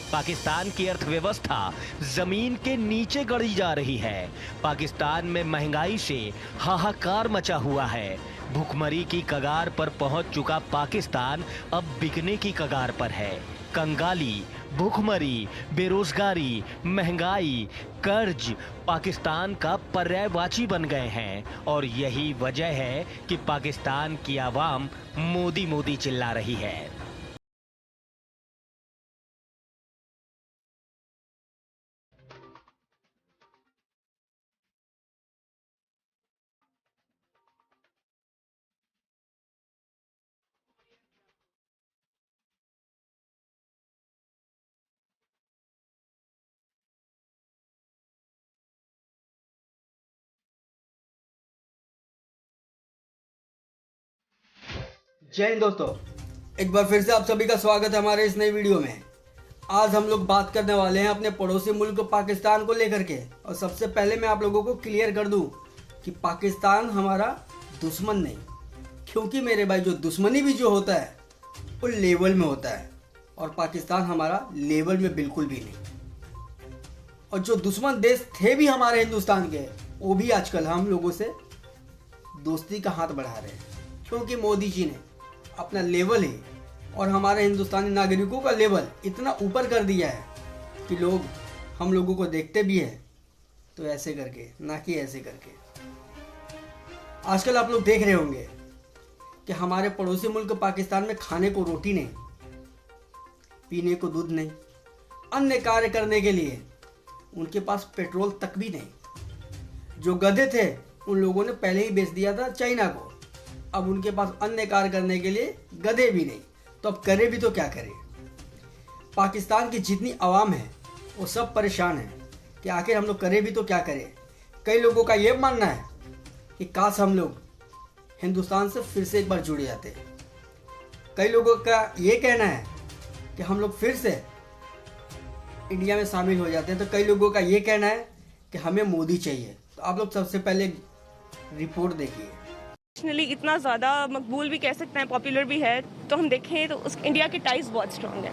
पाकिस्तान की अर्थव्यवस्था जमीन के नीचे गड़ी जा रही है। पाकिस्तान में महंगाई से हाहाकार मचा हुआ है। भूखमरी की कगार पर पहुंच चुका पाकिस्तान अब बिकने की कगार पर है। कंगाली, भूखमरी, बेरोजगारी, महंगाई, कर्ज पाकिस्तान का पर्यायवाची बन गए हैं और यही वजह है कि पाकिस्तान की आवाम मोदी मोदी चिल्ला रही है। जय हिंद दोस्तों, एक बार फिर से आप सभी का स्वागत है हमारे इस नई वीडियो में। आज हम लोग बात करने वाले हैं अपने पड़ोसी मुल्क पाकिस्तान को लेकर के। और सबसे पहले मैं आप लोगों को क्लियर कर दूं कि पाकिस्तान हमारा दुश्मन नहीं, क्योंकि मेरे भाई जो दुश्मनी भी जो होता है वो लेवल में होता है और पाकिस्तान हमारा लेवल में बिल्कुल भी नहीं। और जो दुश्मन देश थे भी हमारे हिंदुस्तान के, वो भी आजकल हम लोगों से दोस्ती का हाथ बढ़ा रहे हैं, क्योंकि मोदी जी ने अपना लेवल ही और हमारे हिंदुस्तानी नागरिकों का लेवल इतना ऊपर कर दिया है कि लोग हम लोगों को देखते भी है तो ऐसे करके, ना कि ऐसे करके। आजकल आप लोग देख रहे होंगे कि हमारे पड़ोसी मुल्क पाकिस्तान में खाने को रोटी नहीं, पीने को दूध नहीं, अन्य कार्य करने के लिए उनके पास पेट्रोल तक भी नहीं। जो गधे थे उन लोगों ने पहले ही बेच दिया था चाइना को। अब उनके पास अन्य कार्य करने के लिए गधे भी नहीं, तो अब करे भी तो क्या करे। पाकिस्तान की जितनी आवाम है वो सब परेशान है कि आखिर हम लोग करे भी तो क्या करें। कई लोगों का ये मानना है कि काश हम लोग हिंदुस्तान से फिर से एक बार जुड़ जाते। कई लोगों का ये कहना है कि हम लोग फिर से इंडिया में शामिल हो जाते हैं। तो कई लोगों का ये कहना है कि हमें मोदी चाहिए। तो आप लोग सबसे पहले रिपोर्ट देखिए। इतना ज़्यादा मकबूल भी कह सकते हैं, पॉपुलर भी है, तो हम देखें तो उस इंडिया के टाइज बहुत स्ट्रॉन्ग है।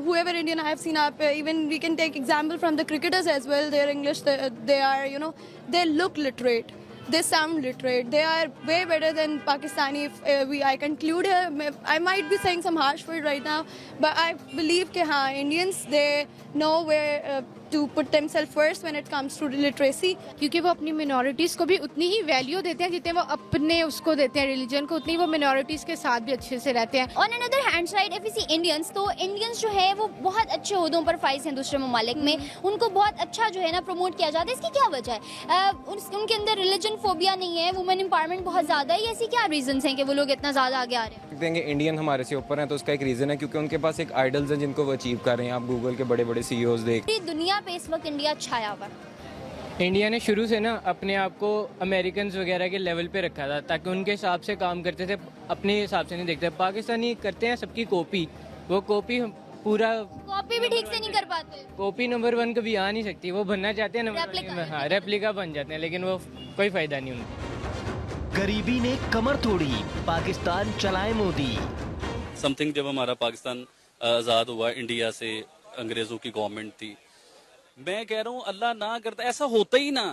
Whoever Indian I have seen up, even we can take example from the cricketers as well. Their English, they are, you know, they look literate. They sound literate. They are way better than Pakistani. If I conclude here, I might be saying some harsh word right now, but I believe that Indians, they know where to put themselves first when it comes to literacy. क्योंकि वो अपनी minorities को भी उतनी ही value देते हैं जितने वो अपने उसको देते हैं रिलीजन को, उतनी वो मिनॉरिटीज़ के साथ भी अच्छे से रहते हैं। On another hand side if you see Indians, तो इंडियंस जो है वो बहुत अच्छे ओहदों पर फाइज हैं दूसरे ममालिक में। उनको बहुत अच्छा जो है ना प्रमोट किया जाता है। इसकी क्या वजह है? उनके अंदर रिलीजन फोबिया नहीं है, वुमेन एम्पावरमेंट बहुत ज़्यादा है। ऐसी क्या रीजंस हैं कि वो लोग इतना ज़्यादा आगे आ रहे हैं? देंगे इंडियन हमारे से ऊपर हैं, तो उसका एक रीज़न है क्योंकि उनके पास एक आइडल्स हैं जिनको वो अचीव कर रहे हैं। आप गूगल के बड़े बड़े सीईओज देख, दुनिया पे इस वक्त इंडिया छाया हुआ। इंडिया ने शुरू से ना अपने आप को अमेरिकन वगैरह के लेवल पे रखा था ताकि उनके हिसाब से काम करते थे, अपने हिसाब से नहीं देखते। पाकिस्तानी करते हैं सबकी कॉपी, वो कॉपी पूरा कॉपी भी ठीक से नहीं कर पाते। कॉपी नंबर 1 कभी आ नहीं सकती। वो बनना चाहते हैं नंबर, हाँ रेप्लिका बन जाते हैं, लेकिन वो कोई फायदा नहीं उनको। गरीबी ने कमर तोड़ी, पाकिस्तान चलाए मोदी। समथिंग जब हमारा पाकिस्तान आज़ाद हुआ इंडिया से, अंग्रेज़ों की गवर्नमेंट थी, मैं कह रहा हूँ अल्लाह ना करता ऐसा होता ही ना,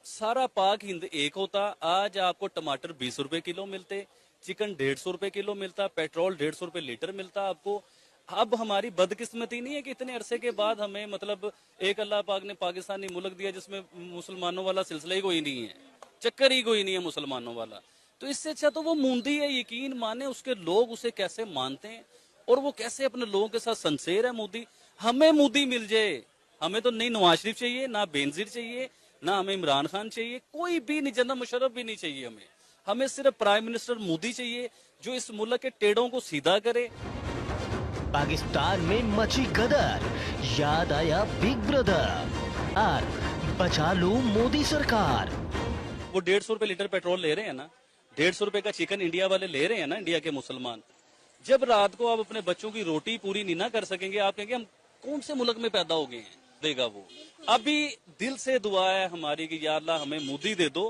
सारा पाक हिंद एक होता। आज आपको टमाटर 20 रुपए किलो मिलते, चिकन 150 रुपए किलो मिलता, पेट्रोल 150 रुपए लीटर मिलता आपको। अब हमारी बदकिस्मती नहीं है कि इतने अरसे के बाद हमें मतलब एक अल्लाह पाक ने पाकिस्तानी मुल्क दिया जिसमें मुसलमानों वाला सिलसिला ही कोई नहीं है, चक्कर ही कोई नहीं है मुसलमानों वाला। तो इससे अच्छा तो वो मूंदी है। यकीन माने उसके लोग उसे कैसे मानते हैं और वो कैसे अपने लोगों के साथ संसेर है मोदी। हमें मोदी मिल जाए, हमें तो नहीं नवाज शरीफ चाहिए, ना बेनजीर चाहिए, ना हमें इमरान खान चाहिए, कोई भी नहीं, जनरल मुशर्रफ भी नहीं चाहिए। हमें सिर्फ प्राइम मिनिस्टर मोदी चाहिए जो इस मुल्क के टेढ़ों को सीधा करे। पाकिस्तान में मची गदर, याद आया बिग ब्रदर और बचा लो मोदी सरकार। वो 150 रुपए लीटर पेट्रोल ले रहे हैं ना, 150 रुपए का चिकन इंडिया वाले ले रहे हैं ना, इंडिया के मुसलमान। जब रात को आप अपने बच्चों की रोटी पूरी नहीं ना कर सकेंगे, आप कहेंगे हम कौन से मुल्क में पैदा हो गए हैं? देगा वो। अभी दिल से दुआ है हमारी कि या अल्लाह हमें मोदी दे दो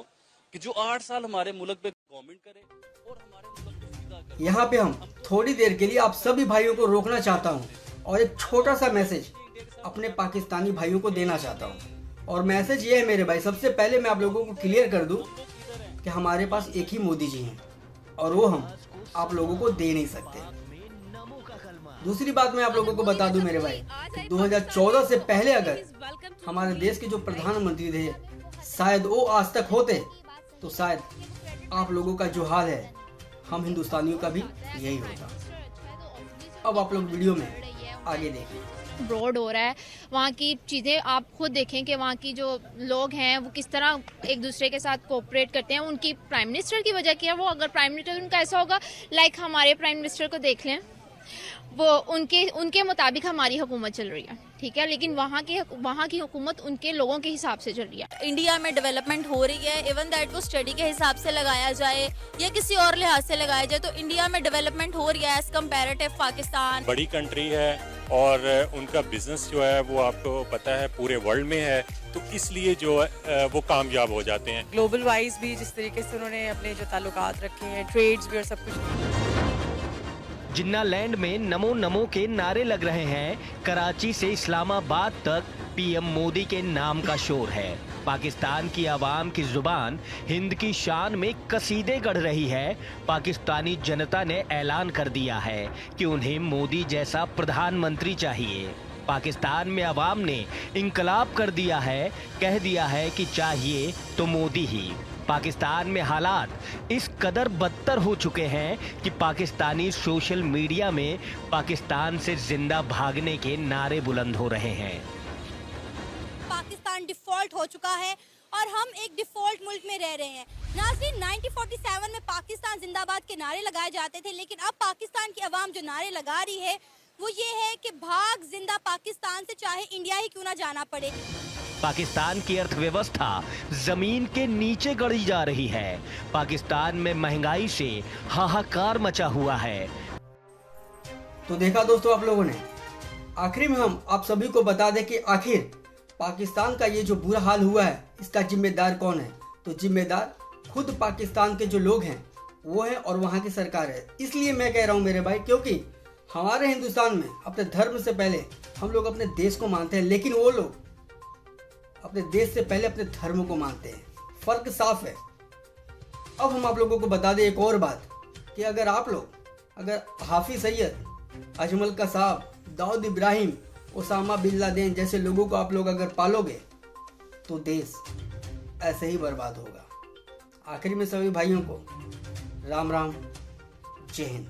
कि जो 8 साल हमारे मुल्क पे गवर्नमेंट करे और हमारे मुल्क को सीधा करे। यहाँ पे हम थोड़ी देर के लिए आप सभी भाइयों को रोकना चाहता हूँ और एक छोटा सा मैसेज अपने पाकिस्तानी भाइयों को देना चाहता हूँ। और मैसेज ये है मेरे भाई, सबसे पहले मैं आप लोगों को क्लियर कर दूँ कि हमारे पास एक ही मोदी जी हैं और वो हम आप लोगों को दे नहीं सकते। दूसरी बात मैं आप लोगों को बता दूं मेरे भाई, 2014 से पहले अगर हमारे देश के जो प्रधानमंत्री थे शायद वो आज तक होते तो शायद आप लोगों का जो हाल है हम हिंदुस्तानियों का भी यही होता। अब आप लोग वीडियो में आगे देखिए। ब्रॉड हो रहा है, वहाँ की चीज़ें आप खुद देखें कि वहाँ की जो लोग हैं वो किस तरह एक दूसरे के साथ कोऑपरेट करते हैं। उनकी प्राइम मिनिस्टर की वजह क्या है, वो अगर प्राइम मिनिस्टर उनका ऐसा होगा लाइक हमारे प्राइम मिनिस्टर को देख लें, वो उनके मुताबिक हमारी हुकूमत चल रही है, ठीक है, लेकिन वहाँ की हुकूमत उनके लोगों के हिसाब से चल रही है। इंडिया में डेवलपमेंट हो रही है, इवन दैट वो स्टडी के हिसाब से लगाया जाए या किसी और लिहाज से लगाया जाए तो इंडिया में डेवलपमेंट हो रही है एज कम्पेरेटिव पाकिस्तान। बड़ी कंट्री है और उनका बिजनेस जो है वो आपको पता है पूरे वर्ल्ड में है, तो इसलिए जो है वो कामयाब हो जाते हैं। ग्लोबल वाइज भी जिस तरीके से उन्होंने अपने जो ताल्लुकात रखे हैं, ट्रेड्स भी और सब कुछ। जिन्ना लैंड में नमो नमो के नारे लग रहे हैं। कराची से इस्लामाबाद तक पीएम मोदी के नाम का शोर है। पाकिस्तान की आवाम की जुबान हिंद की शान में कसीदे गढ़ रही है। पाकिस्तानी जनता ने ऐलान कर दिया है कि उन्हें मोदी जैसा प्रधानमंत्री चाहिए। पाकिस्तान में आवाम ने इंकलाब कर दिया है, कह दिया है कि चाहिए तो मोदी ही। पाकिस्तान में हालात इस कदर बदतर हो चुके हैं कि पाकिस्तानी सोशल मीडिया में पाकिस्तान से जिंदा भागने के नारे बुलंद हो रहे हैं। पाकिस्तान डिफॉल्ट हो चुका है और हम एक डिफॉल्ट मुल्क में रह रहे हैं। नाज़रीन, 1947 में पाकिस्तान जिंदाबाद के नारे लगाए जाते थे, लेकिन अब पाकिस्तान की आवाम जो नारे लगा रही है वो ये है कि भाग जिंदा पाकिस्तान से, चाहे इंडिया ही क्यों ना जाना पड़े। पाकिस्तान की अर्थव्यवस्था जमीन के नीचे गड़ी जा रही है। पाकिस्तान में महंगाई से हाहाकार मचा हुआ है। तो देखा दोस्तों आप लोगों ने, आखिरी में हम आप सभी को बता दें कि आखिर पाकिस्तान का ये जो बुरा हाल हुआ है इसका जिम्मेदार कौन है। तो जिम्मेदार खुद पाकिस्तान के जो लोग हैं वो है और वहाँ की सरकार है। इसलिए मैं कह रहा हूँ मेरे भाई, क्योंकि हमारे हिंदुस्तान में अपने धर्म से पहले हम लोग अपने देश को मानते हैं, लेकिन वो लोग अपने देश से पहले अपने धर्म को मानते हैं। फर्क साफ है। अब हम आप लोगों को बता दें एक और बात कि अगर आप लोग Hafiz Saeed, Ajmal Kasab, Dawood Ibrahim, Osama bin Laden जैसे लोगों को आप लोग अगर पालोगे तो देश ऐसे ही बर्बाद होगा। आखिर में सभी भाइयों को राम राम, जय हिंद।